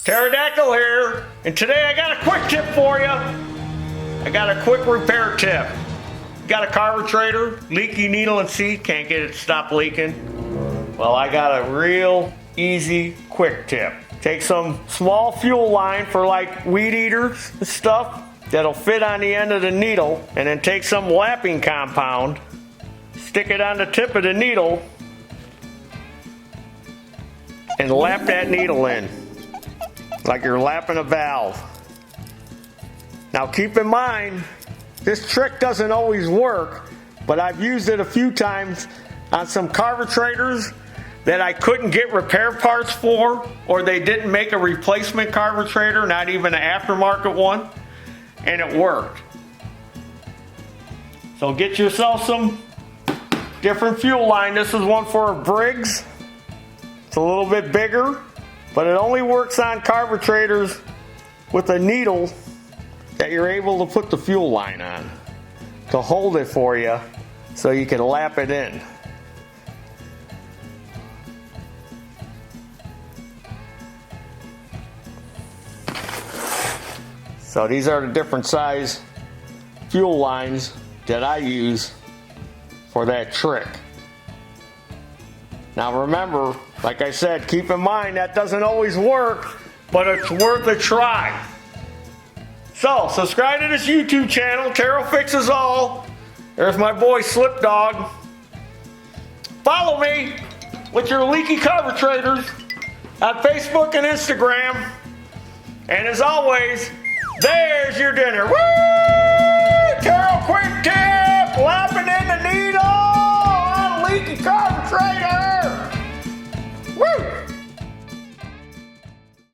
Pterodactyl here, and today I got a quick tip for you. I got a quick repair tip. Got a carburetor, leaky needle and seat, can't get it to stop leaking. Well, I got a real easy quick tip. Take some small fuel line for like weed eaters and stuff that'll fit on the end of the needle, and then take some lapping compound, stick it on the tip of the needle, and lap that needle in like you're lapping a valve. Now keep in mind, this trick doesn't always work, but I've used it a few times on some carburetors that I couldn't get repair parts for, or they didn't make a replacement carburetor, not even an aftermarket one, and it worked. So get yourself some different fuel line. This is one for a Briggs. It's a little bit bigger, but it only works on carburetors with a needle that you're able to put the fuel line on to hold it for you so you can lap it in. So these are the different size fuel lines that I use for that trick. Now remember, like I said, keep in mind that doesn't always work, but it's worth a try. So, subscribe to this YouTube channel, Taryl Fixes All. There's my boy Slip Dog. Follow me with your leaky carburetors on Facebook and Instagram. And as always, there's your dinner. Woo! Taryl Quick Tip! Love